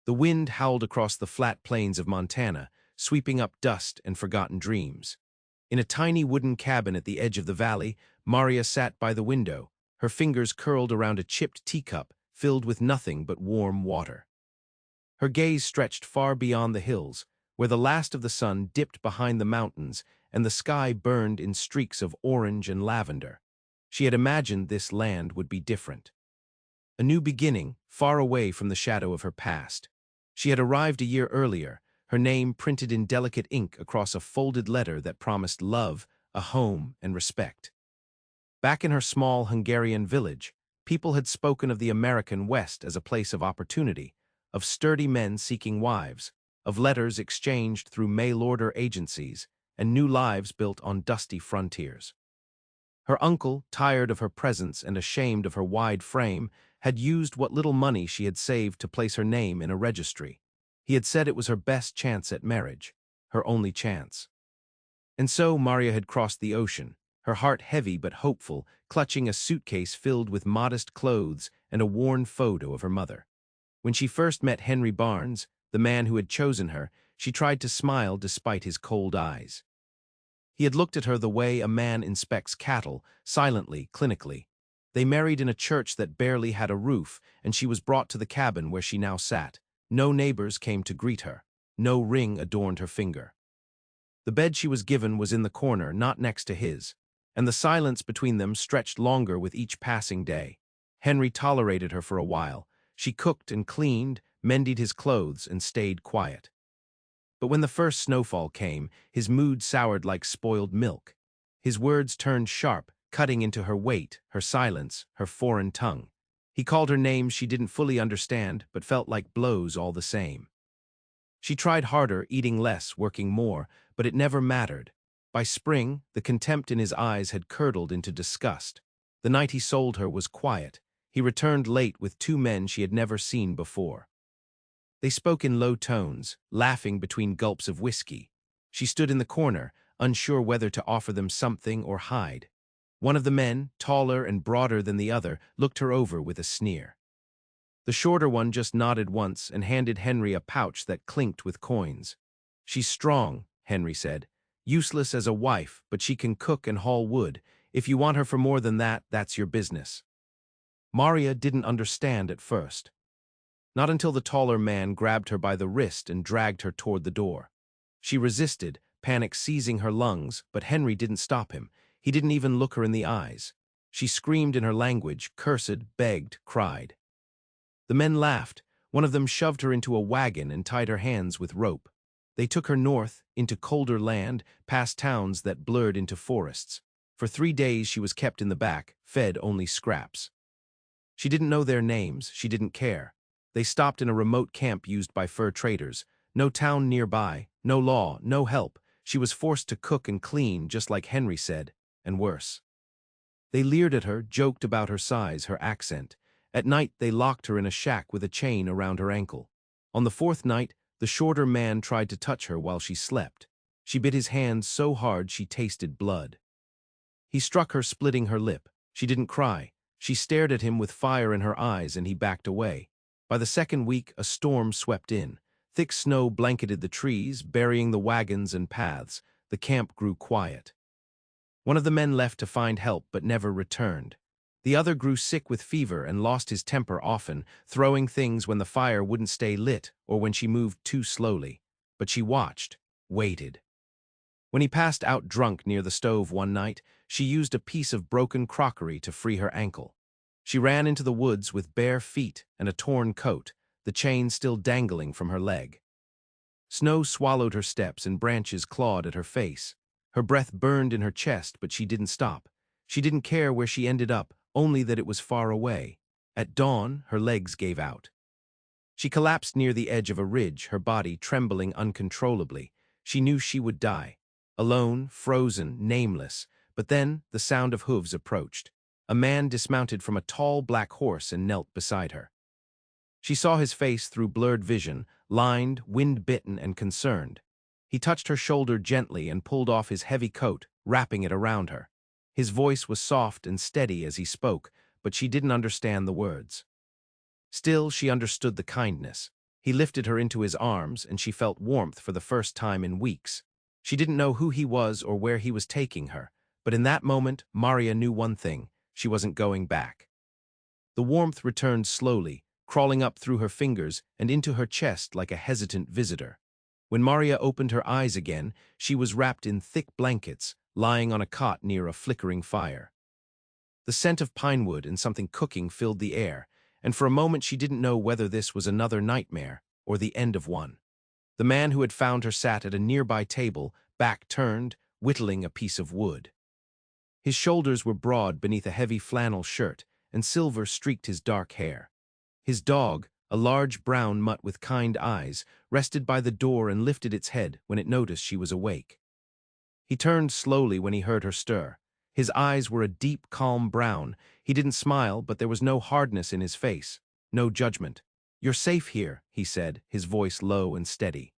The wind howled across the flat plains of Montana, sweeping up dust and forgotten dreams. In a tiny wooden cabin at the edge of the valley, Maria sat by the window, her fingers curled around a chipped teacup filled with nothing but warm water. Her gaze stretched far beyond the hills, where the last of the sun dipped behind the mountains and the sky burned in streaks of orange and lavender. She had imagined this land would be different. A new beginning, far away from the shadow of her past. She had arrived a year earlier, her name printed in delicate ink across a folded letter that promised love, a home, and respect. Back in her small Hungarian village, people had spoken of the American West as a place of opportunity, of sturdy men seeking wives, of letters exchanged through mail-order agencies, and new lives built on dusty frontiers. Her uncle, tired of her presence and ashamed of her wide frame, had used what little money she had saved to place her name in a registry. He had said it was her best chance at marriage, her only chance. And so Maria had crossed the ocean, her heart heavy but hopeful, clutching a suitcase filled with modest clothes and a worn photo of her mother. When she first met Henry Barnes, the man who had chosen her, she tried to smile despite his cold eyes. He had looked at her the way a man inspects cattle, silently, clinically. They married in a church that barely had a roof, and she was brought to the cabin where she now sat. No neighbors came to greet her. No ring adorned her finger. The bed she was given was in the corner, not next to his, and the silence between them stretched longer with each passing day. Henry tolerated her for a while. She cooked and cleaned, mended his clothes, and stayed quiet. But when the first snowfall came, his mood soured like spoiled milk. His words turned sharp, cutting into her weight, her silence, her foreign tongue. He called her names she didn't fully understand, but felt like blows all the same. She tried harder, eating less, working more, but it never mattered. By spring, the contempt in his eyes had curdled into disgust. The night he sold her was quiet. He returned late with two men she had never seen before. They spoke in low tones, laughing between gulps of whiskey. She stood in the corner, unsure whether to offer them something or hide. One of the men, taller and broader than the other, looked her over with a sneer. The shorter one just nodded once and handed Henry a pouch that clinked with coins. "She's strong," Henry said. "Useless as a wife, but she can cook and haul wood. If you want her for more than that, that's your business." Maria didn't understand at first. Not until the taller man grabbed her by the wrist and dragged her toward the door. She resisted, panic seizing her lungs, but Henry didn't stop him. He didn't even look her in the eyes. She screamed in her language, cursed, begged, cried. The men laughed. One of them shoved her into a wagon and tied her hands with rope. They took her north, into colder land, past towns that blurred into forests. For 3 days she was kept in the back, fed only scraps. She didn't know their names, she didn't care. They stopped in a remote camp used by fur traders. No town nearby, no law, no help. She was forced to cook and clean, just like Henry said, and worse. They leered at her, joked about her size, her accent. At night, they locked her in a shack with a chain around her ankle. On the 4th night, the shorter man tried to touch her while she slept. She bit his hand so hard she tasted blood. He struck her, splitting her lip. She didn't cry. She stared at him with fire in her eyes, and he backed away. By the 2nd week, a storm swept in. Thick snow blanketed the trees, burying the wagons and paths. The camp grew quiet. One of the men left to find help but never returned. The other grew sick with fever and lost his temper often, throwing things when the fire wouldn't stay lit or when she moved too slowly. But she watched, waited. When he passed out drunk near the stove one night, she used a piece of broken crockery to free her ankle. She ran into the woods with bare feet and a torn coat, the chain still dangling from her leg. Snow swallowed her steps and branches clawed at her face. Her breath burned in her chest, but she didn't stop. She didn't care where she ended up, only that it was far away. At dawn, her legs gave out. She collapsed near the edge of a ridge, her body trembling uncontrollably. She knew she would die. Alone, frozen, nameless. But then the sound of hooves approached. A man dismounted from a tall black horse and knelt beside her. She saw his face through blurred vision, lined, wind-bitten, and concerned. He touched her shoulder gently and pulled off his heavy coat, wrapping it around her. His voice was soft and steady as he spoke, but she didn't understand the words. Still, she understood the kindness. He lifted her into his arms, and she felt warmth for the first time in weeks. She didn't know who he was or where he was taking her, but in that moment, Maria knew one thing: she wasn't going back. The warmth returned slowly, crawling up through her fingers and into her chest like a hesitant visitor. When Maria opened her eyes again, she was wrapped in thick blankets, lying on a cot near a flickering fire. The scent of pine wood and something cooking filled the air, and for a moment she didn't know whether this was another nightmare or the end of one. The man who had found her sat at a nearby table, back turned, whittling a piece of wood. His shoulders were broad beneath a heavy flannel shirt, and silver streaked his dark hair. His dog, a large brown mutt with kind eyes, rested by the door and lifted its head when it noticed she was awake. He turned slowly when he heard her stir. His eyes were a deep, calm brown. He didn't smile, but there was no hardness in his face, no judgment. "You're safe here," he said, his voice low and steady.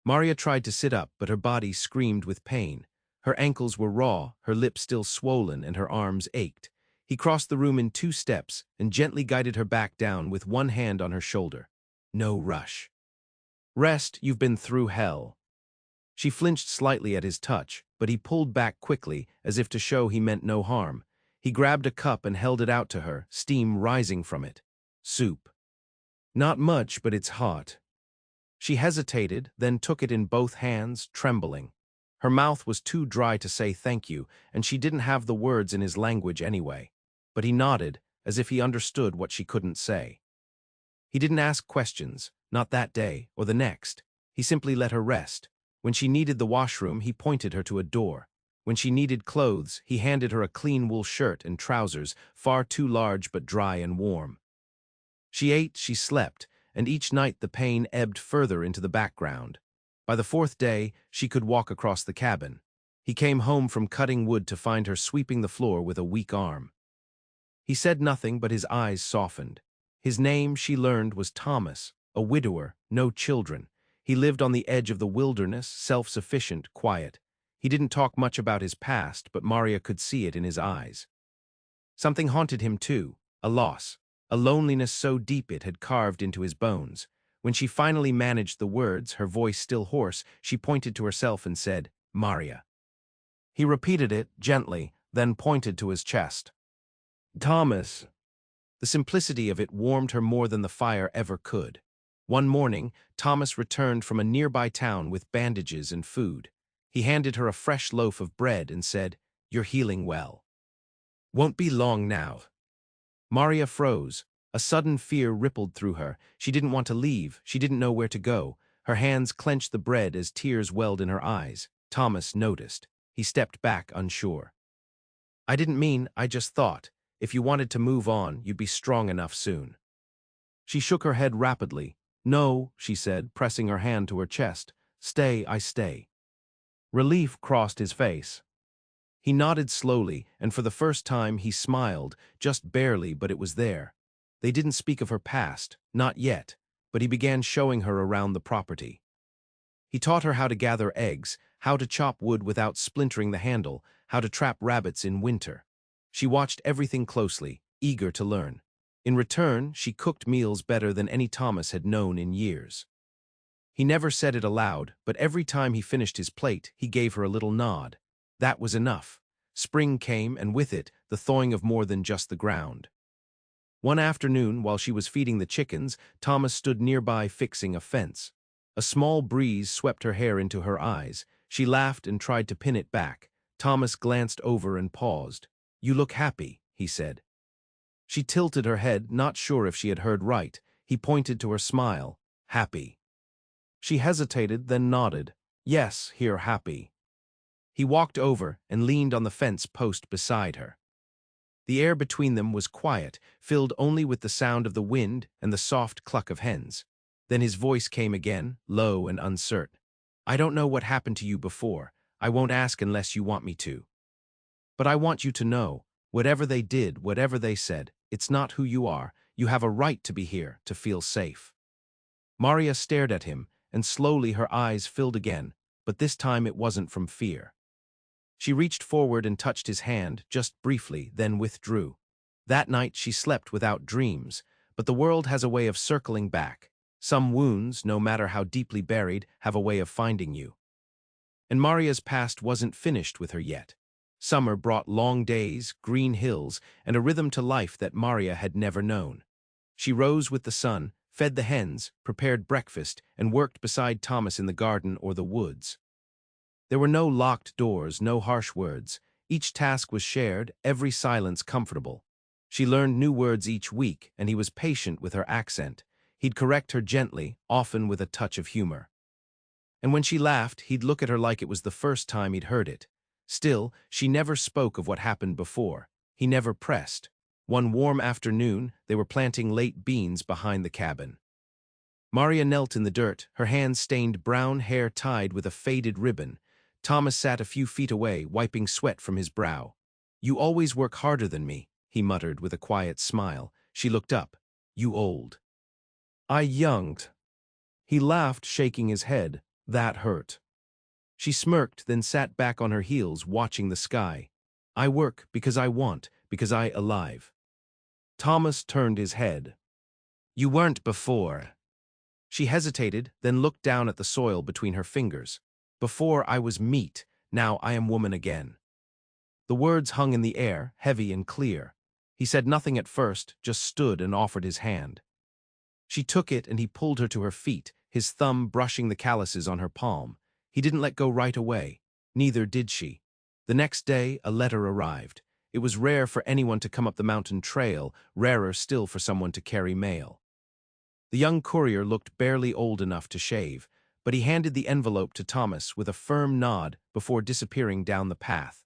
Maria tried to sit up, but her body screamed with pain. Her ankles were raw, her lips still swollen, and her arms ached. He crossed the room in 2 steps and gently guided her back down with one hand on her shoulder. "No rush. Rest, you've been through hell." She flinched slightly at his touch, but he pulled back quickly, as if to show he meant no harm. He grabbed a cup and held it out to her, steam rising from it. "Soup. Not much, but it's hot." She hesitated, then took it in both hands, trembling. Her mouth was too dry to say thank you, and she didn't have the words in his language anyway. But he nodded, as if he understood what she couldn't say. He didn't ask questions, not that day or the next. He simply let her rest. When she needed the washroom, he pointed her to a door. When she needed clothes, he handed her a clean wool shirt and trousers, far too large but dry and warm. She ate, she slept, and each night the pain ebbed further into the background. By the 4th day, she could walk across the cabin. He came home from cutting wood to find her sweeping the floor with a weak arm. He said nothing, but his eyes softened. His name, she learned, was Thomas, a widower, no children. He lived on the edge of the wilderness, self-sufficient, quiet. He didn't talk much about his past, but Maria could see it in his eyes. Something haunted him too, a loss, a loneliness so deep it had carved into his bones. When she finally managed the words, her voice still hoarse, she pointed to herself and said, "Maria." He repeated it, gently, then pointed to his chest. "Thomas." The simplicity of it warmed her more than the fire ever could. One morning, Thomas returned from a nearby town with bandages and food. He handed her a fresh loaf of bread and said, "You're healing well. Won't be long now." Maria froze. A sudden fear rippled through her. She didn't want to leave. She didn't know where to go. Her hands clenched the bread as tears welled in her eyes. Thomas noticed. He stepped back, unsure. "I didn't mean, I just thought. If you wanted to move on, you'd be strong enough soon." She shook her head rapidly. "No," she said, pressing her hand to her chest. "Stay, I stay." Relief crossed his face. He nodded slowly, and for the first time he smiled, just barely, but it was there. They didn't speak of her past, not yet, but he began showing her around the property. He taught her how to gather eggs, how to chop wood without splintering the handle, how to trap rabbits in winter. She watched everything closely, eager to learn. In return, she cooked meals better than any Thomas had known in years. He never said it aloud, but every time he finished his plate, he gave her a little nod. That was enough. Spring came, and with it, the thawing of more than just the ground. One afternoon, while she was feeding the chickens, Thomas stood nearby fixing a fence. A small breeze swept her hair into her eyes. She laughed and tried to pin it back. Thomas glanced over and paused. "You look happy," he said. She tilted her head, not sure if she had heard right. He pointed to her smile. "Happy." She hesitated, then nodded. "Yes, here happy." He walked over and leaned on the fence post beside her. The air between them was quiet, filled only with the sound of the wind and the soft cluck of hens. Then his voice came again, low and uncertain. "I don't know what happened to you before. I won't ask unless you want me to. But I want you to know, whatever they did, whatever they said, it's not who you are. You have a right to be here, to feel safe." Maria stared at him, and slowly her eyes filled again, but this time it wasn't from fear. She reached forward and touched his hand, just briefly, then withdrew. That night she slept without dreams, but the world has a way of circling back. Some wounds, no matter how deeply buried, have a way of finding you. And Maria's past wasn't finished with her yet. Summer brought long days, green hills, and a rhythm to life that Maria had never known. She rose with the sun, fed the hens, prepared breakfast, and worked beside Thomas in the garden or the woods. There were no locked doors, no harsh words. Each task was shared, every silence comfortable. She learned new words each week, and he was patient with her accent. He'd correct her gently, often with a touch of humor. And when she laughed, he'd look at her like it was the first time he'd heard it. Still, she never spoke of what happened before. He never pressed. One warm afternoon, they were planting late beans behind the cabin. Maria knelt in the dirt, her hands stained brown hair tied with a faded ribbon. Thomas sat a few feet away, wiping sweat from his brow. "You always work harder than me," he muttered with a quiet smile. She looked up. "You old." "I younged." He laughed, shaking his head. That hurt. She smirked, then sat back on her heels, watching the sky. "I work because I want, because I alive." Thomas turned his head. "You weren't before." She hesitated, then looked down at the soil between her fingers. "Before I was meat, now I am woman again." The words hung in the air, heavy and clear. He said nothing at first, just stood and offered his hand. She took it and he pulled her to her feet, his thumb brushing the calluses on her palm. He didn't let go right away. Neither did she. The next day, a letter arrived. It was rare for anyone to come up the mountain trail, rarer still for someone to carry mail. The young courier looked barely old enough to shave, but he handed the envelope to Thomas with a firm nod before disappearing down the path.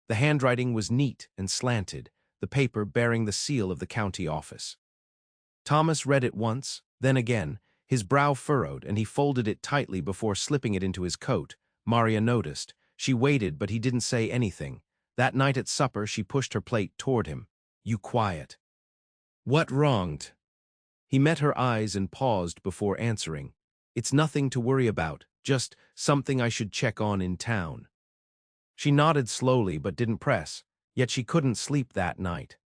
The handwriting was neat and slanted, the paper bearing the seal of the county office. Thomas read it once, then again. His brow furrowed, and he folded it tightly before slipping it into his coat. Maria noticed. She waited, but he didn't say anything. That night at supper, she pushed her plate toward him. "You quiet." "What wronged?" He met her eyes and paused before answering. "It's nothing to worry about, just something I should check on in town." She nodded slowly but didn't press, yet she couldn't sleep that night.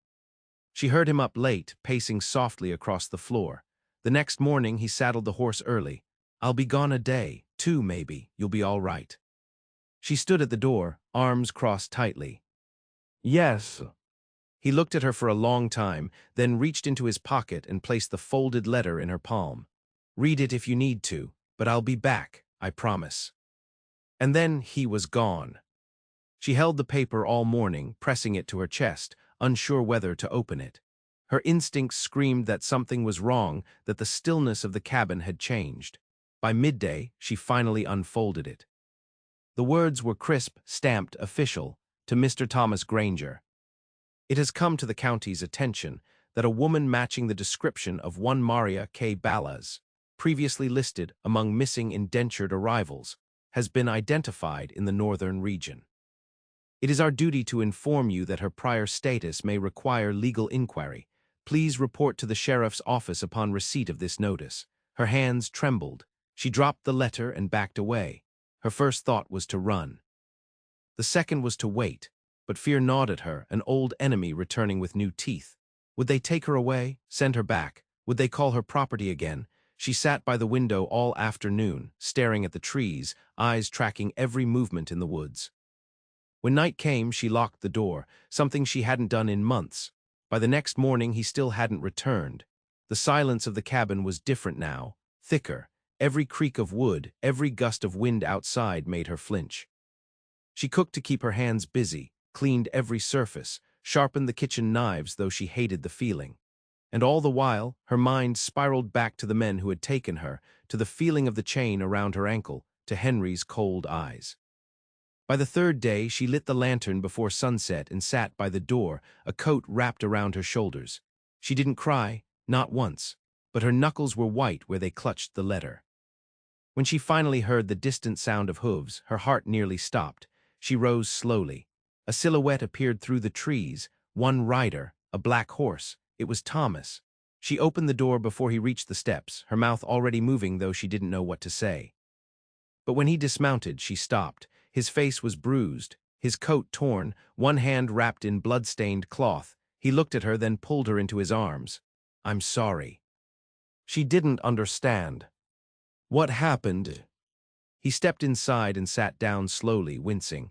She heard him up late, pacing softly across the floor. The next morning, he saddled the horse early. "I'll be gone a day, 2 maybe. You'll be all right." She stood at the door, arms crossed tightly. "Yes." He looked at her for a long time, then reached into his pocket and placed the folded letter in her palm. "Read it if you need to, but I'll be back, I promise." And then he was gone. She held the paper all morning, pressing it to her chest, unsure whether to open it. Her instincts screamed that something was wrong, that the stillness of the cabin had changed. By midday, she finally unfolded it. The words were crisp, stamped, official, to Mr. Thomas Granger. "It has come to the county's attention that a woman matching the description of one Maria K. Ballas, previously listed among missing indentured arrivals, has been identified in the northern region. It is our duty to inform you that her prior status may require legal inquiry. Please report to the sheriff's office upon receipt of this notice." Her hands trembled. She dropped the letter and backed away. Her first thought was to run. The second was to wait, but fear gnawed at her, an old enemy returning with new teeth. Would they take her away, send her back? Would they call her property again? She sat by the window all afternoon, staring at the trees, eyes tracking every movement in the woods. When night came, she locked the door, something she hadn't done in months. By the next morning, he still hadn't returned. The silence of the cabin was different now, thicker. Every creak of wood, every gust of wind outside made her flinch. She cooked to keep her hands busy, cleaned every surface, sharpened the kitchen knives, though she hated the feeling. And all the while, her mind spiraled back to the men who had taken her, to the feeling of the chain around her ankle, to Henry's cold eyes. By the third day, she lit the lantern before sunset and sat by the door, a coat wrapped around her shoulders. She didn't cry, not once, but her knuckles were white where they clutched the letter. When she finally heard the distant sound of hooves, her heart nearly stopped. She rose slowly. A silhouette appeared through the trees, one rider, a black horse. It was Thomas. She opened the door before he reached the steps, her mouth already moving, though she didn't know what to say. But when he dismounted, she stopped. His face was bruised, his coat torn, one hand wrapped in blood-stained cloth. He looked at her, then pulled her into his arms. "I'm sorry." She didn't understand. What happened? He stepped inside and sat down slowly, wincing.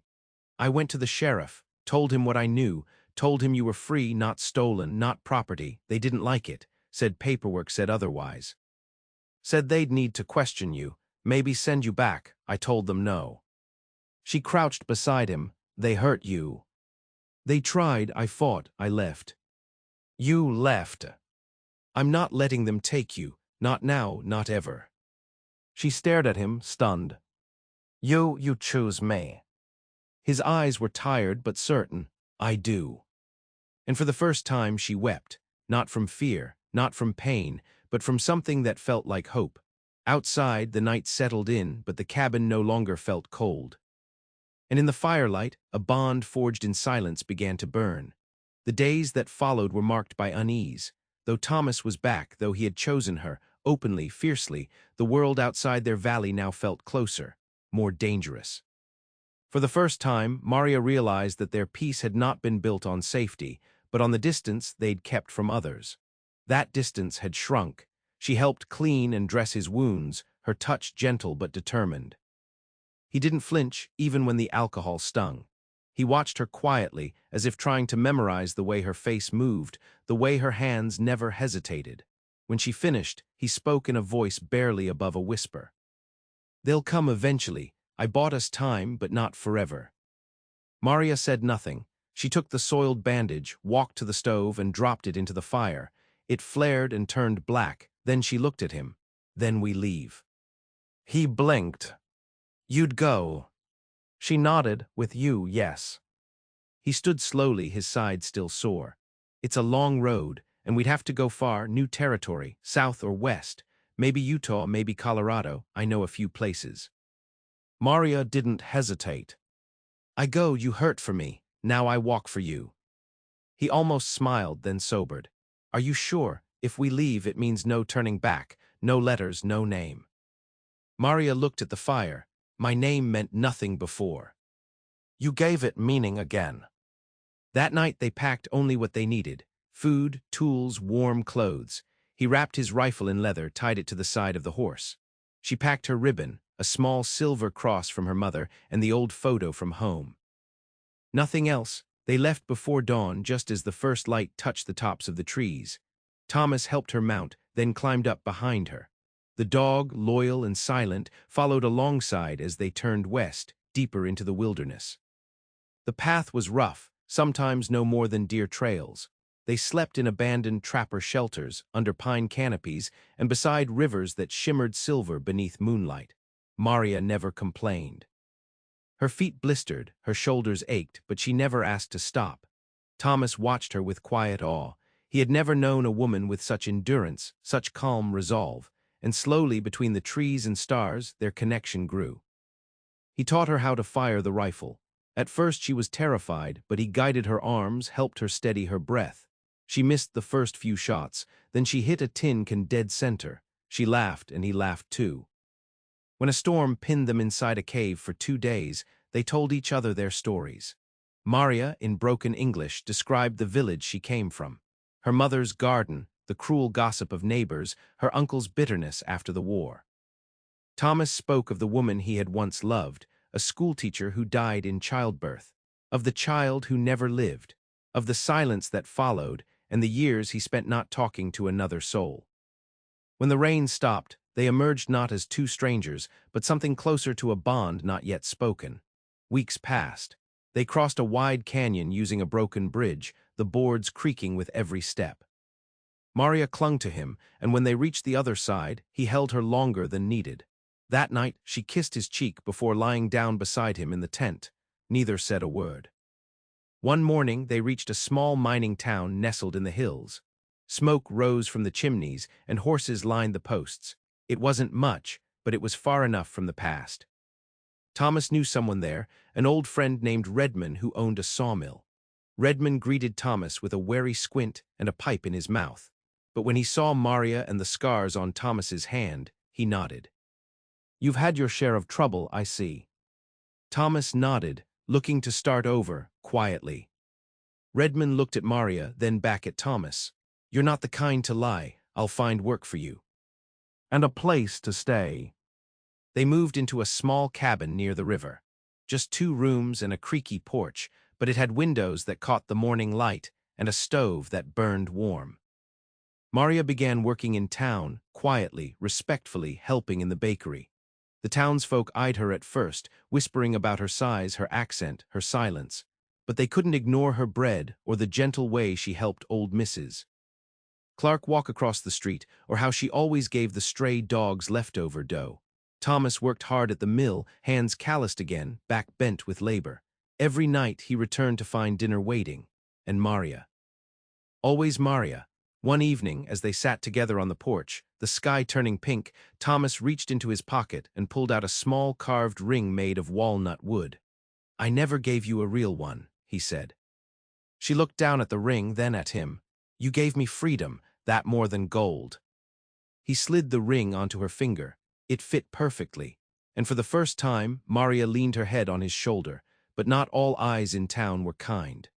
I went to the sheriff, told him what I knew, told him you were free, not stolen, not property. They didn't like it, said paperwork said otherwise. Said they'd need to question you, maybe send you back. I told them no. She crouched beside him. They hurt you. They tried, I fought, I left. You left. I'm not letting them take you, not now, not ever. She stared at him, stunned. You choose me. His eyes were tired but certain. I do. And for the first time she wept, not from fear, not from pain, but from something that felt like hope. Outside, the night settled in, but the cabin no longer felt cold. And in the firelight, a bond forged in silence began to burn. The days that followed were marked by unease. Though Thomas was back, though he had chosen her, openly, fiercely, the world outside their valley now felt closer, more dangerous. For the first time, Maria realized that their peace had not been built on safety, but on the distance they'd kept from others. That distance had shrunk. She helped clean and dress his wounds, her touch gentle but determined. He didn't flinch, even when the alcohol stung. He watched her quietly, as if trying to memorize the way her face moved, the way her hands never hesitated. When she finished, he spoke in a voice barely above a whisper. They'll come eventually. I bought us time, but not forever. Maria said nothing. She took the soiled bandage, walked to the stove, and dropped it into the fire. It flared and turned black. Then she looked at him. Then we leave. He blinked. You'd go. She nodded, with you, yes. He stood slowly, his side still sore. It's a long road, and we'd have to go far, new territory, south or west. Maybe Utah, maybe Colorado. I know a few places. Maria didn't hesitate. I go, you hurt for me. Now I walk for you. He almost smiled, then sobered. Are you sure? If we leave, it means no turning back, no letters, no name. Maria looked at the fire. My name meant nothing before. You gave it meaning again. That night they packed only what they needed. Food, tools, warm clothes. He wrapped his rifle in leather, tied it to the side of the horse. She packed her ribbon, a small silver cross from her mother, and the old photo from home. Nothing else. They left before dawn, just as the first light touched the tops of the trees. Thomas helped her mount, then climbed up behind her. The dog, loyal and silent, followed alongside as they turned west, deeper into the wilderness. The path was rough, sometimes no more than deer trails. They slept in abandoned trapper shelters, under pine canopies, and beside rivers that shimmered silver beneath moonlight. Maria never complained. Her feet blistered, her shoulders ached, but she never asked to stop. Thomas watched her with quiet awe. He had never known a woman with such endurance, such calm resolve, and slowly between the trees and stars their connection grew. He taught her how to fire the rifle. At first she was terrified, but he guided her arms, helped her steady her breath. She missed the first few shots, then she hit a tin can dead center. She laughed, and he laughed too. When a storm pinned them inside a cave for 2 days, they told each other their stories. Maria, in broken English, described the village she came from. Her mother's garden, the cruel gossip of neighbors, her uncle's bitterness after the war. Thomas spoke of the woman he had once loved, a schoolteacher who died in childbirth, of the child who never lived, of the silence that followed, and the years he spent not talking to another soul. When the rain stopped, they emerged not as two strangers, but something closer to a bond not yet spoken. Weeks passed. They crossed a wide canyon using a broken bridge, the boards creaking with every step. Maria clung to him, and when they reached the other side, he held her longer than needed. That night, she kissed his cheek before lying down beside him in the tent. Neither said a word. One morning, they reached a small mining town nestled in the hills. Smoke rose from the chimneys, and horses lined the posts. It wasn't much, but it was far enough from the past. Thomas knew someone there, an old friend named Redmond who owned a sawmill. Redmond greeted Thomas with a wary squint and a pipe in his mouth. But when he saw Maria and the scars on Thomas's hand, he nodded. You've had your share of trouble, I see. Thomas nodded, looking to start over, quietly. Redmond looked at Maria, then back at Thomas. You're not the kind to lie. I'll find work for you. and a place to stay. They moved into a small cabin near the river. Just 2 rooms and a creaky porch, but it had windows that caught the morning light and a stove that burned warm. Maria began working in town, quietly, respectfully, helping in the bakery. The townsfolk eyed her at first, whispering about her size, her accent, her silence. But they couldn't ignore her bread or the gentle way she helped old Mrs. Clark walk across the street, or how she always gave the stray dogs leftover dough. Thomas worked hard at the mill, hands calloused again, back bent with labor. Every night he returned to find dinner waiting. And Maria. Always Maria. One evening, as they sat together on the porch, the sky turning pink, Thomas reached into his pocket and pulled out a small carved ring made of walnut wood. "I never gave you a real one," he said. She looked down at the ring, then at him. "You gave me freedom, that more than gold." He slid the ring onto her finger. It fit perfectly, and for the first time, Maria leaned her head on his shoulder, but not all eyes in town were kind.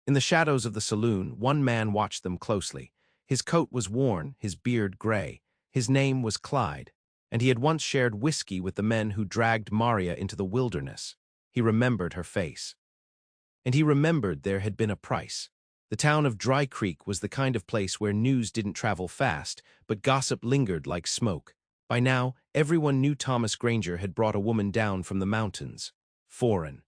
In the shadows of the saloon, one man watched them closely. His coat was worn, his beard gray. His name was Clyde, and he had once shared whiskey with the men who dragged Maria into the wilderness. He remembered her face. And he remembered there had been a price. The town of Dry Creek was the kind of place where news didn't travel fast, but gossip lingered like smoke. By now, everyone knew Thomas Granger had brought a woman down from the mountains. Foreign.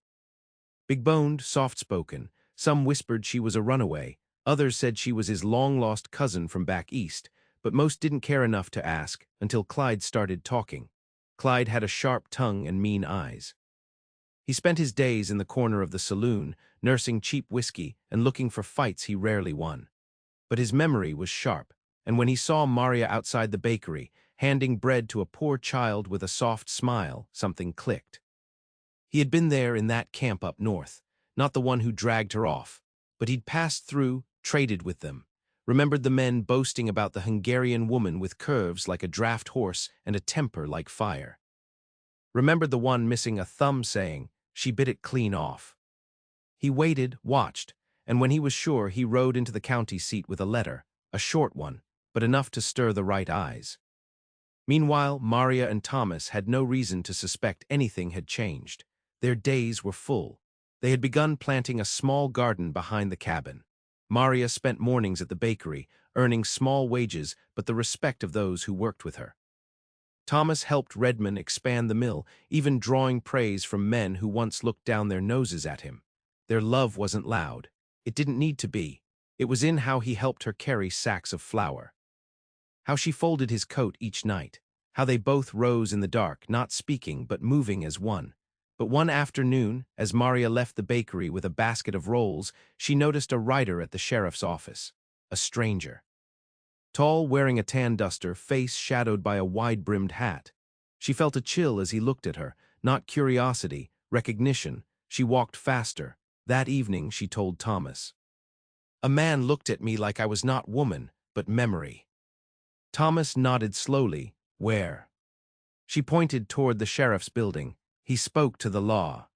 Big-boned, soft-spoken. Some whispered she was a runaway. Others said she was his long-lost cousin from back east, but most didn't care enough to ask until Clyde started talking. Clyde had a sharp tongue and mean eyes. He spent his days in the corner of the saloon, nursing cheap whiskey and looking for fights he rarely won. But his memory was sharp, and when he saw Maria outside the bakery, handing bread to a poor child with a soft smile, something clicked. He had been there in that camp up north, not the one who dragged her off, but he'd passed through, traded with them, remembered the men boasting about the Hungarian woman with curves like a draft horse and a temper like fire. Remembered the one missing a thumb saying, "She bit it clean off." He waited, watched, and when he was sure, he rode into the county seat with a letter, a short one, but enough to stir the right eyes. Meanwhile, Maria and Thomas had no reason to suspect anything had changed. Their days were full. They had begun planting a small garden behind the cabin. Maria spent mornings at the bakery, earning small wages but the respect of those who worked with her. Thomas helped Redmond expand the mill, even drawing praise from men who once looked down their noses at him. Their love wasn't loud. It didn't need to be. It was in how he helped her carry sacks of flour. How she folded his coat each night. How they both rose in the dark, not speaking but moving as one. But one afternoon, as Maria left the bakery with a basket of rolls, she noticed a rider at the sheriff's office. A stranger. Tall, wearing a tan duster, face shadowed by a wide-brimmed hat. She felt a chill as he looked at her, not curiosity, recognition. She walked faster. That evening, she told Thomas. "A man looked at me like I was not woman, but memory." Thomas nodded slowly. "Where?" She pointed toward the sheriff's building. "He spoke to the law."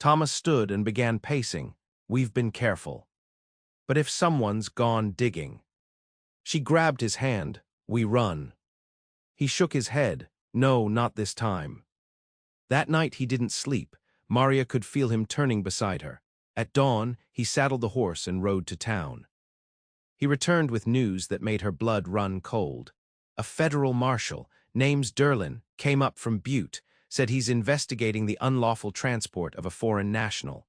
Thomas stood and began pacing. "We've been careful. But if someone's gone digging." She grabbed his hand. "We run." He shook his head. "No, not this time." That night he didn't sleep. Maria could feel him turning beside her. At dawn, he saddled the horse and rode to town. He returned with news that made her blood run cold. A federal marshal, named Derlin, came up from Butte, said he's investigating the unlawful transport of a foreign national.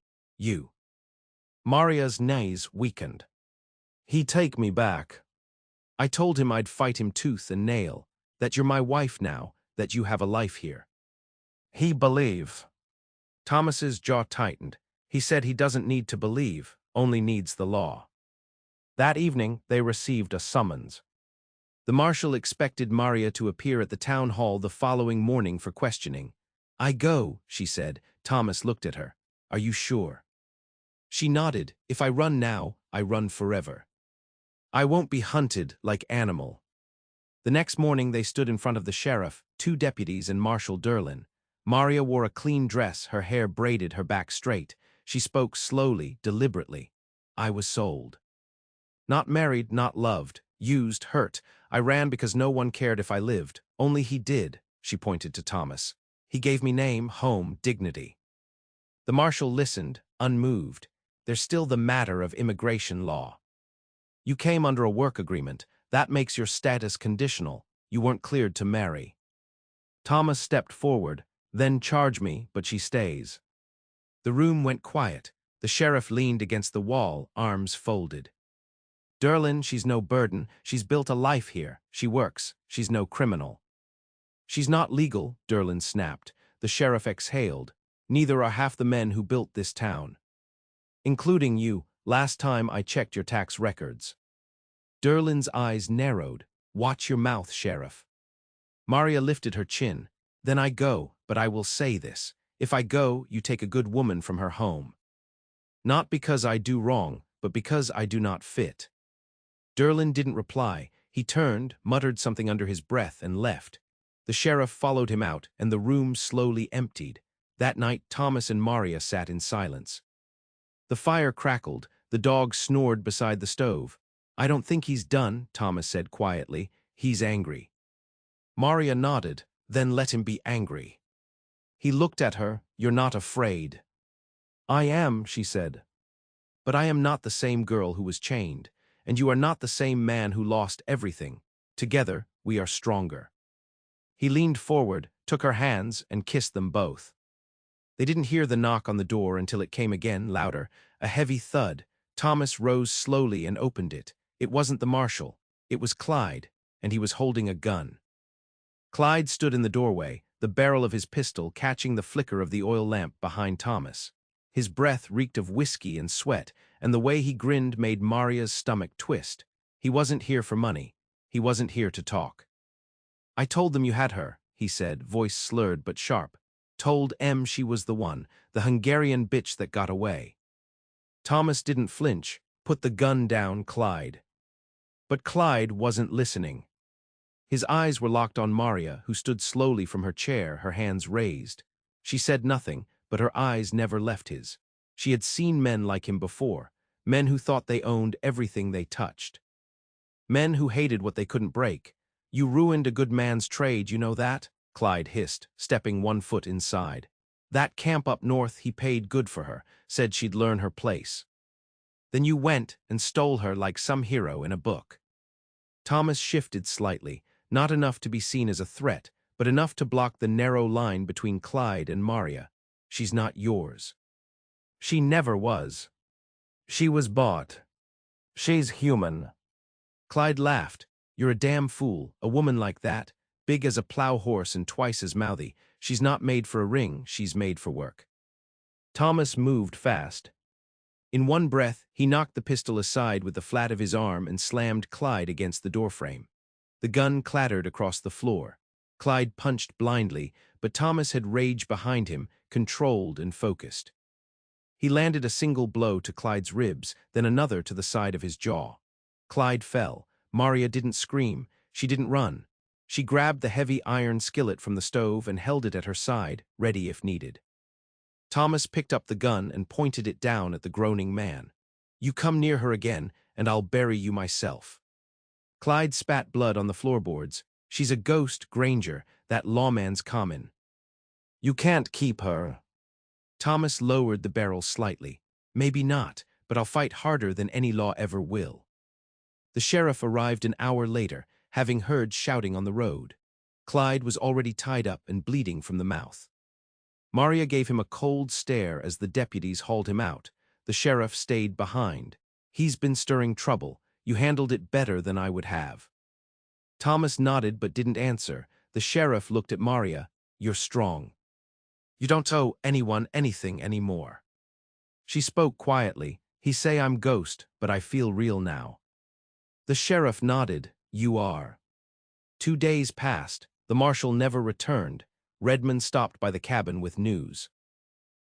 Maria's knees weakened. "He'd take me back. I told him I'd fight him tooth and nail, that you're my wife now, that you have a life here." "He believe." Thomas's jaw tightened. He said he doesn't need to believe, only needs the law. That evening, they received a summons. The marshal expected Maria to appear at the town hall the following morning for questioning. "I go," she said. Thomas looked at her. "Are you sure?" She nodded. "If I run now, I run forever. I won't be hunted like animal." The next morning they stood in front of the sheriff, 2 deputies and Marshal Derlin. Maria wore a clean dress, her hair braided, her back straight. She spoke slowly, deliberately. "I was sold. Not married, not loved, Used, hurt. I ran because no one cared if I lived. Only he did, she pointed to Thomas. He gave me name, home, dignity. The marshal listened, unmoved. There's still the matter of immigration law. You came under a work agreement. That makes your status conditional. You weren't cleared to marry. Thomas stepped forward. Then charge me, but she stays. The room went quiet. The sheriff leaned against the wall, arms folded. Derlin, she's no burden. She's built a life here. She works. She's no criminal. She's not legal, Derlin snapped. The sheriff exhaled. Neither are half the men who built this town. Including you, last time I checked your tax records. Derlin's eyes narrowed. Watch your mouth, Sheriff. Maria lifted her chin. Then I go, but I will say this. If I go, you take a good woman from her home. Not because I do wrong, but because I do not fit. Derlin didn't reply. He turned, muttered something under his breath, and left. The sheriff followed him out, and the room slowly emptied. That night, Thomas and Maria sat in silence. The fire crackled. The dog snored beside the stove. I don't think he's done, Thomas said quietly. He's angry. Maria nodded. Then let him be angry. He looked at her. You're not afraid. I am, she said. But I am not the same girl who was chained, and you are not the same man who lost everything. Together, we are stronger. He leaned forward, took her hands, and kissed them both. They didn't hear the knock on the door until it came again, louder, a heavy thud. Thomas rose slowly and opened it. It wasn't the marshal. It was Clyde, and he was holding a gun. Clyde stood in the doorway, the barrel of his pistol catching the flicker of the oil lamp behind Thomas. His breath reeked of whiskey and sweat, and the way he grinned made Maria's stomach twist. He wasn't here for money. He wasn't here to talk. I told them you had her, he said, voice slurred but sharp. Told M she was the one, the Hungarian bitch that got away. Thomas didn't flinch. Put the gun down, Clyde. But Clyde wasn't listening. His eyes were locked on Maria, who stood slowly from her chair, her hands raised. She said nothing, but her eyes never left his. She had seen men like him before, men who thought they owned everything they touched. Men who hated what they couldn't break. You ruined a good man's trade, you know that? Clyde hissed, stepping 1 foot inside. That camp up north, he paid good for her, said she'd learn her place. Then you went and stole her like some hero in a book. Thomas shifted slightly, not enough to be seen as a threat, but enough to block the narrow line between Clyde and Maria. She's not yours. She never was. She was bought. She's human. Clyde laughed. You're a damn fool, a woman like that, big as a plow horse and twice as mouthy. She's not made for a ring, she's made for work. Thomas moved fast. In one breath, he knocked the pistol aside with the flat of his arm and slammed Clyde against the doorframe. The gun clattered across the floor. Clyde punched blindly, but Thomas had rage behind him, controlled and focused. He landed a single blow to Clyde's ribs, then another to the side of his jaw. Clyde fell. Maria didn't scream. She didn't run. She grabbed the heavy iron skillet from the stove and held it at her side, ready if needed. Thomas picked up the gun and pointed it down at the groaning man. You come near her again, and I'll bury you myself. Clyde spat blood on the floorboards. She's a ghost, Granger, that lawman's common. You can't keep her. Thomas lowered the barrel slightly. Maybe not, but I'll fight harder than any law ever will. The sheriff arrived an hour later, having heard shouting on the road. Clyde was already tied up and bleeding from the mouth. Maria gave him a cold stare as the deputies hauled him out. The sheriff stayed behind. He's been stirring trouble. You handled it better than I would have. Thomas nodded but didn't answer. The sheriff looked at Maria. You're strong. You don't owe anyone anything anymore. She spoke quietly. He say I'm ghost, but I feel real now. The sheriff nodded. You are. 2 days passed. The marshal never returned. Redmond stopped by the cabin with news.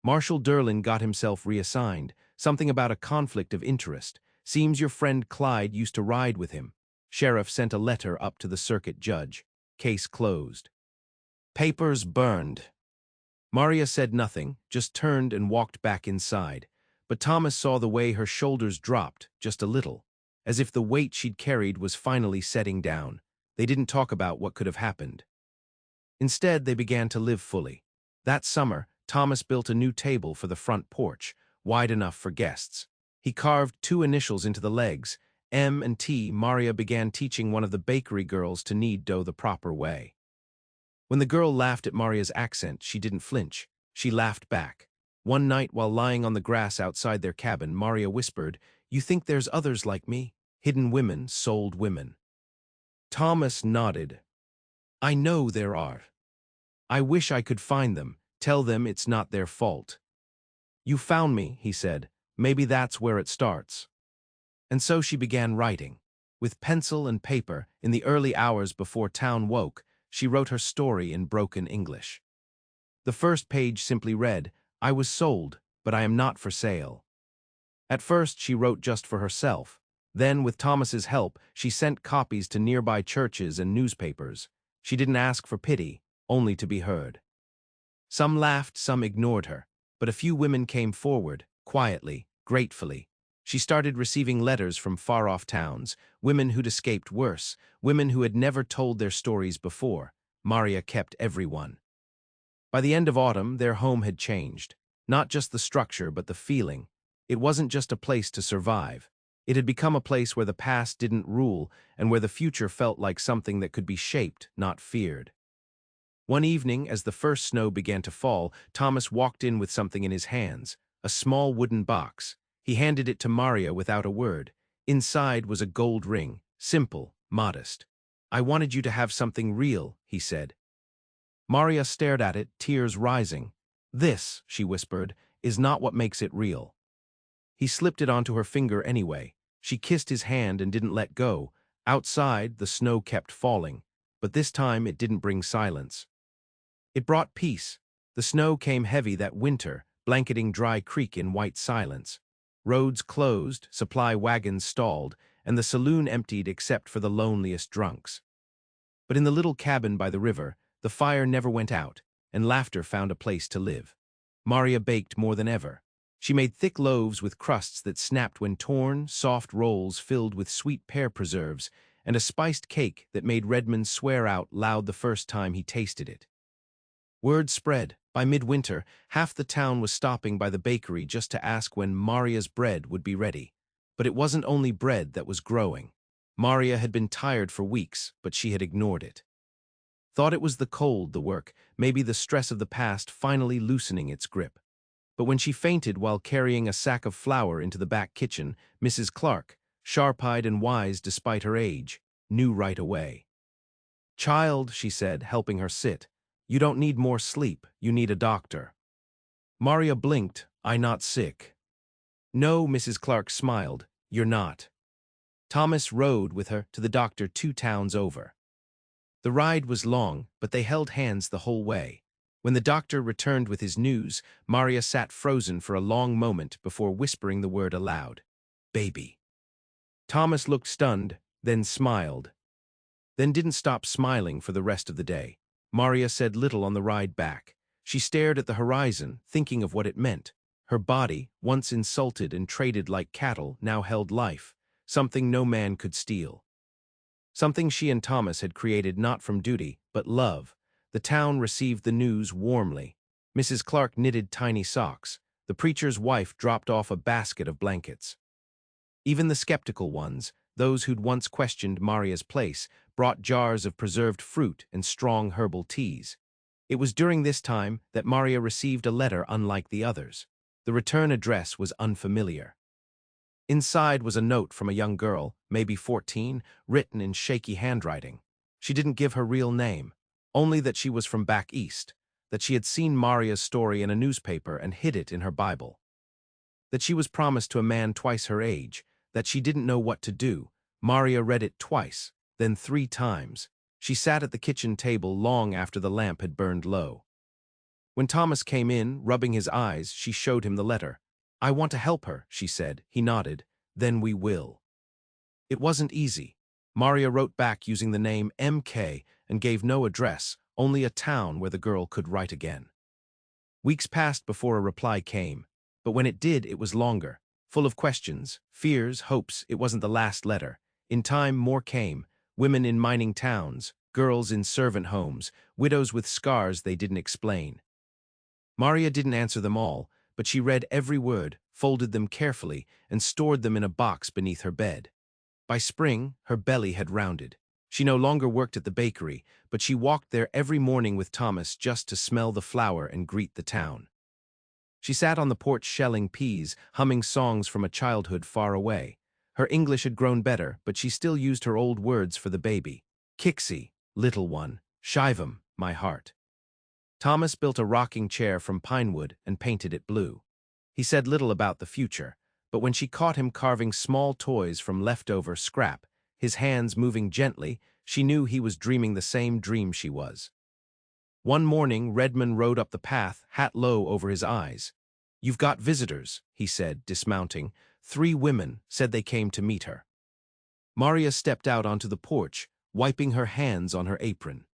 Marshal Derlin got himself reassigned. Something about a conflict of interest. Seems your friend Clyde used to ride with him. Sheriff sent a letter up to the circuit judge. Case closed. Papers burned. Maria said nothing, just turned and walked back inside. But Thomas saw the way her shoulders dropped, just a little. as if the weight she'd carried was finally setting down. They didn't talk about what could have happened. Instead, they began to live fully. That summer, Thomas built a new table for the front porch, wide enough for guests. He carved 2 initials into the legs, M and T. Maria began teaching one of the bakery girls to knead dough the proper way. When the girl laughed at Maria's accent, she didn't flinch. She laughed back. One night, while lying on the grass outside their cabin, Maria whispered, "You think there's others like me? Hidden women, sold women." Thomas nodded. "I know there are. I wish I could find them, tell them it's not their fault." "You found me," he said. "Maybe that's where it starts." And so she began writing. With pencil and paper, in the early hours before town woke, she wrote her story in broken English. The first page simply read, "I was sold, but I am not for sale." At first, she wrote just for herself. Then, with Thomas's help, she sent copies to nearby churches and newspapers. She didn't ask for pity, only to be heard. Some laughed, some ignored her, but a few women came forward, quietly, gratefully. She started receiving letters from far-off towns, women who'd escaped worse, women who had never told their stories before. Maria kept every one. By the end of autumn, their home had changed. Not just the structure, but the feeling. It wasn't just a place to survive. It had become a place where the past didn't rule and where the future felt like something that could be shaped, not feared. One evening, as the first snow began to fall, Thomas walked in with something in his hands, a small wooden box. He handed it to Maria without a word. Inside was a gold ring, simple, modest. "I wanted you to have something real," he said. Maria stared at it, tears rising. "This," she whispered, "is not what makes it real." He slipped it onto her finger anyway. She kissed his hand and didn't let go. Outside, the snow kept falling, but this time it didn't bring silence. It brought peace. The snow came heavy that winter, blanketing Dry Creek in white silence. Roads closed, supply wagons stalled, and the saloon emptied except for the loneliest drunks. But in the little cabin by the river, the fire never went out, and laughter found a place to live. Maria baked more than ever. She made thick loaves with crusts that snapped when torn, soft rolls filled with sweet pear preserves, and a spiced cake that made Redmond swear out loud the first time he tasted it. Word spread. By midwinter, half the town was stopping by the bakery just to ask when Maria's bread would be ready. But it wasn't only bread that was growing. Maria had been tired for weeks, but she had ignored it. Thought it was the cold, the work, maybe the stress of the past finally loosening its grip. But when she fainted while carrying a sack of flour into the back kitchen, Mrs. Clark, sharp-eyed and wise despite her age, knew right away. "Child," she said, helping her sit, "you don't need more sleep, you need a doctor." Maria blinked. "I not sick." "No," Mrs. Clark smiled, "you're not." Thomas rode with her to the doctor 2 towns over. The ride was long, but they held hands the whole way. When the doctor returned with his news, Maria sat frozen for a long moment before whispering the word aloud. "Baby." Thomas looked stunned, then smiled. Then didn't stop smiling for the rest of the day. Maria said little on the ride back. She stared at the horizon, thinking of what it meant. Her body, once insulted and traded like cattle, now held life, something no man could steal. Something she and Thomas had created not from duty, but love. The town received the news warmly. Mrs. Clark knitted tiny socks. The preacher's wife dropped off a basket of blankets. Even the skeptical ones, those who'd once questioned Maria's place, brought jars of preserved fruit and strong herbal teas. It was during this time that Maria received a letter unlike the others. The return address was unfamiliar. Inside was a note from a young girl, maybe 14, written in shaky handwriting. She didn't give her real name, only that she was from back east, that she had seen Maria's story in a newspaper and hid it in her Bible, that she was promised to a man twice her age, that she didn't know what to do. Maria read it twice, then 3 times. She sat at the kitchen table long after the lamp had burned low. When Thomas came in, rubbing his eyes, she showed him the letter. "I want to help her," she said. He nodded. "Then we will." It wasn't easy. Maria wrote back using the name MK and gave no address, only a town where the girl could write again. Weeks passed before a reply came, but when it did, it was longer. full of questions, fears, hopes. It wasn't the last letter. In time, more came. Women in mining towns, girls in servant homes, widows with scars they didn't explain. Maria didn't answer them all, but she read every word, folded them carefully, and stored them in a box beneath her bed. By spring, her belly had rounded. She no longer worked at the bakery, but she walked there every morning with Thomas just to smell the flour and greet the town. She sat on the porch shelling peas, humming songs from a childhood far away. Her English had grown better, but she still used her old words for the baby. Kixie, little one, Shivam, my heart. Thomas built a rocking chair from pine wood and painted it blue. He said little about the future, but when she caught him carving small toys from leftover scrap, his hands moving gently, she knew he was dreaming the same dream she was. One morning, Redman rode up the path, hat low over his eyes. "You've got visitors," he said, dismounting. 3 women said they came to meet her. Maria stepped out onto the porch, wiping her hands on her apron.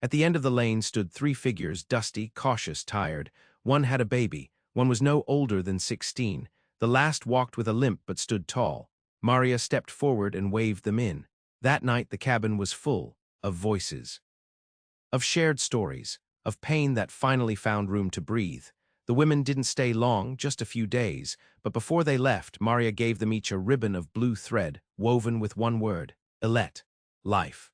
At the end of the lane stood 3 figures, dusty, cautious, tired. One had a baby. One was no older than 16. The last walked with a limp but stood tall. Maria stepped forward and waved them in. That night the cabin was full of voices. Of shared stories, of pain that finally found room to breathe. The women didn't stay long, just a few days, but before they left, Maria gave them each a ribbon of blue thread, woven with one word: Elet, life.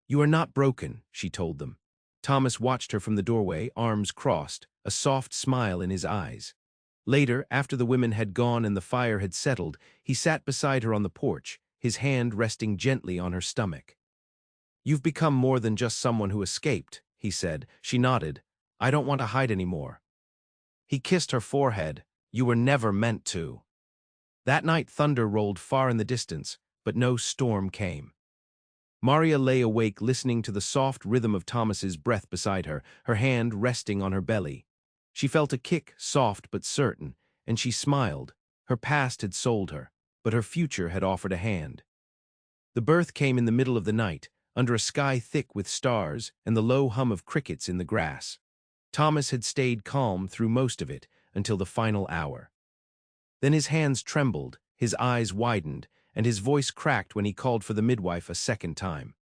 "You are not broken," she told them. Thomas watched her from the doorway, arms crossed, a soft smile in his eyes. Later, after the women had gone and the fire had settled, he sat beside her on the porch, his hand resting gently on her stomach. "You've become more than just someone who escaped," he said. She nodded. "I don't want to hide anymore." He kissed her forehead. "You were never meant to." That night thunder rolled far in the distance, but no storm came. Maria lay awake listening to the soft rhythm of Thomas's breath beside her, her hand resting on her belly. She felt a kick, soft but certain, and she smiled. Her past had sold her, but her future had offered a hand. The birth came in the middle of the night, under a sky thick with stars and the low hum of crickets in the grass. Thomas had stayed calm through most of it until the final hour. Then his hands trembled, his eyes widened, and his voice cracked when he called for the midwife a second time.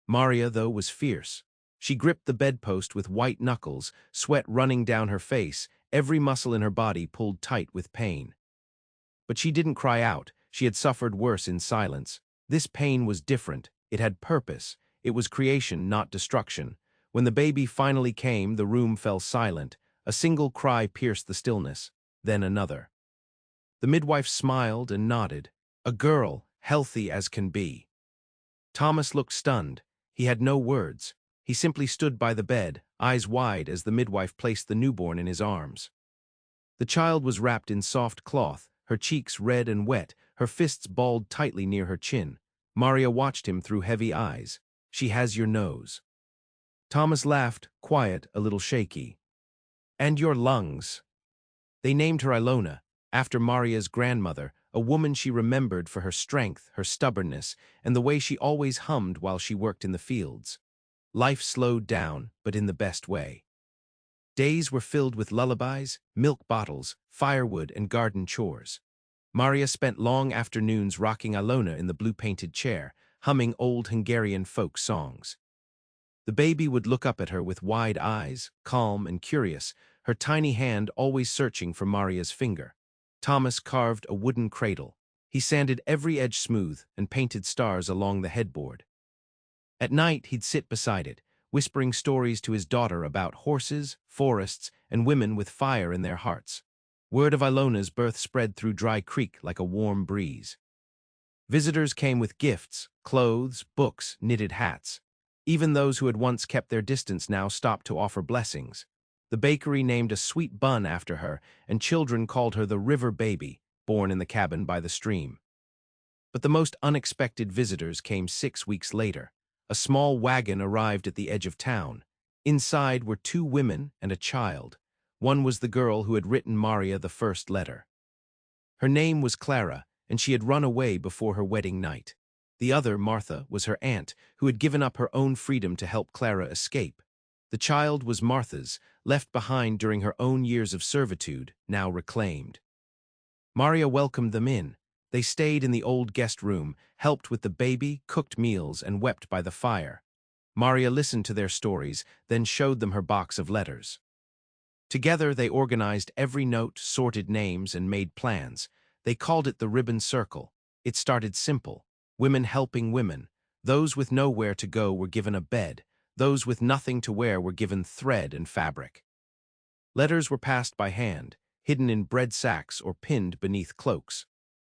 Maria, though, was fierce. She gripped the bedpost with white knuckles, sweat running down her face, every muscle in her body pulled tight with pain. But she didn't cry out. She had suffered worse in silence. This pain was different. It had purpose. It was creation, not destruction. When the baby finally came, the room fell silent. A single cry pierced the stillness, then another. The midwife smiled and nodded. A girl, healthy as can be. Thomas looked stunned. He had no words. He simply stood by the bed, eyes wide as the midwife placed the newborn in his arms. The child was wrapped in soft cloth, her cheeks red and wet, her fists balled tightly near her chin. Maria watched him through heavy eyes. "She has your nose." Thomas laughed, quiet, a little shaky. "And your lungs." They named her Ilona, after Maria's grandmother, a woman she remembered for her strength, her stubbornness, and the way she always hummed while she worked in the fields. Life slowed down, but in the best way. Days were filled with lullabies, milk bottles, firewood, and garden chores. Maria spent long afternoons rocking Ilona in the blue-painted chair, humming old Hungarian folk songs. The baby would look up at her with wide eyes, calm and curious, her tiny hand always searching for Maria's finger. Thomas carved a wooden cradle. He sanded every edge smooth and painted stars along the headboard. At night, he'd sit beside it, whispering stories to his daughter about horses, forests, and women with fire in their hearts. Word of Ilona's birth spread through Dry Creek like a warm breeze. Visitors came with gifts, clothes, books, knitted hats. Even those who had once kept their distance now stopped to offer blessings. The bakery named a sweet bun after her, and children called her the River Baby, born in the cabin by the stream. But the most unexpected visitors came 6 weeks later. A small wagon arrived at the edge of town. Inside were 2 women and a child. One was the girl who had written Maria the first letter. Her name was Clara, and she had run away before her wedding night. The other, Martha, was her aunt, who had given up her own freedom to help Clara escape. The child was Martha's, left behind during her own years of servitude, now reclaimed. Maria welcomed them in. They stayed in the old guest room, helped with the baby, cooked meals, and wept by the fire. Maria listened to their stories, then showed them her box of letters. Together, they organized every note, sorted names, and made plans. They called it the Ribbon Circle. It started simple. Women helping women. Those with nowhere to go were given a bed. Those with nothing to wear were given thread and fabric. Letters were passed by hand, hidden in bread sacks or pinned beneath cloaks.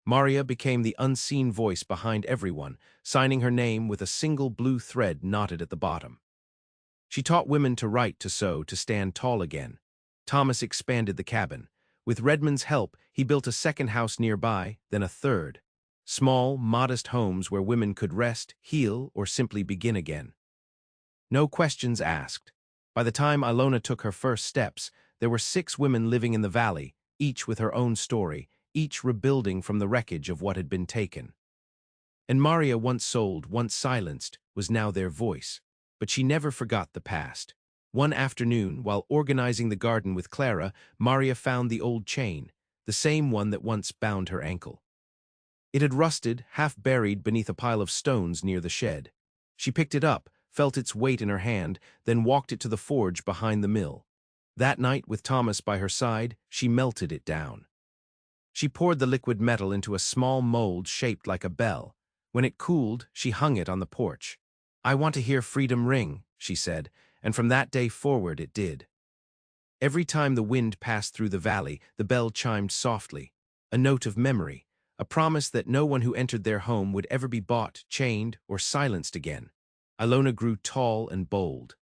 Maria became the unseen voice behind everyone, signing her name with a single blue thread knotted at the bottom. She taught women to write, to sew, to stand tall again. Thomas expanded the cabin. With Redmond's help, he built a second house nearby, then a third. Small, modest homes where women could rest, heal, or simply begin again. No questions asked. By the time Ilona took her first steps, there were 6 women living in the valley, each with her own story, each rebuilding from the wreckage of what had been taken. And Maria, once sold, once silenced, was now their voice. But she never forgot the past. One afternoon, while organizing the garden with Clara, Maria found the old chain, the same one that once bound her ankle. It had rusted, half buried beneath a pile of stones near the shed. She picked it up, felt its weight in her hand, then walked it to the forge behind the mill. That night, with Thomas by her side, she melted it down. She poured the liquid metal into a small mold shaped like a bell. When it cooled, she hung it on the porch. "I want to hear freedom ring," she said, and from that day forward it did. Every time the wind passed through the valley, the bell chimed softly, a note of memory, a promise that no one who entered their home would ever be bought, chained, or silenced again. Ilona grew tall and bold.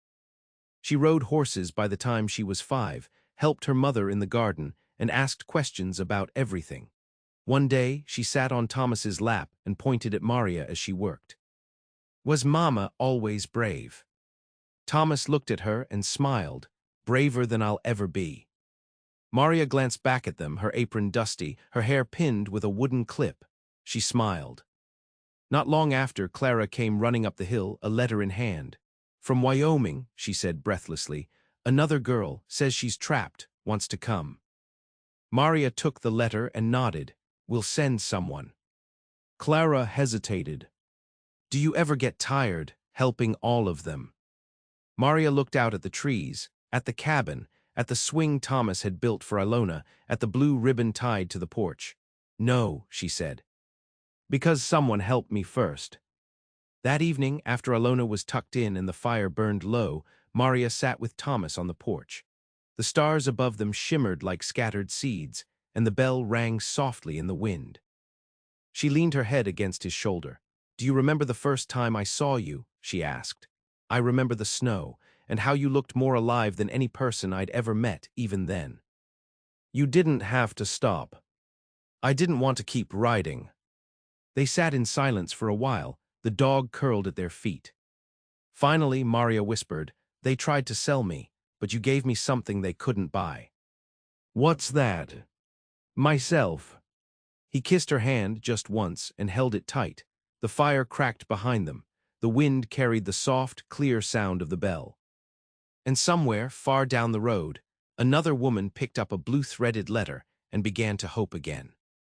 She rode horses by the time she was 5, helped her mother in the garden, and asked questions about everything. One day, she sat on Thomas's lap and pointed at Maria as she worked. "Was Mama always brave?" Thomas looked at her and smiled, "Braver than I'll ever be." Maria glanced back at them, her apron dusty, her hair pinned with a wooden clip. She smiled. Not long after, Clara came running up the hill, a letter in hand. "From Wyoming," she said breathlessly. "Another girl, says she's trapped, wants to come." Maria took the letter and nodded. "We'll send someone." Clara hesitated. "Do you ever get tired, helping all of them?" Maria looked out at the trees, at the cabin, at the swing Thomas had built for Ilona, at the blue ribbon tied to the porch. "No," she said. "Because someone helped me first." That evening, after Ilona was tucked in and the fire burned low, Maria sat with Thomas on the porch. The stars above them shimmered like scattered seeds, and the bell rang softly in the wind. She leaned her head against his shoulder. "Do you remember the first time I saw you?" she asked. "I remember the snow, and how you looked more alive than any person I'd ever met even then. You didn't have to stop. I didn't want to keep riding." They sat in silence for a while, the dog curled at their feet. Finally, Maria whispered, "They tried to sell me, but you gave me something they couldn't buy." "What's that?" "Myself." He kissed her hand just once and held it tight. The fire cracked behind them. The wind carried the soft, clear sound of the bell. And somewhere, far down the road, another woman picked up a blue-threaded letter and began to hope again.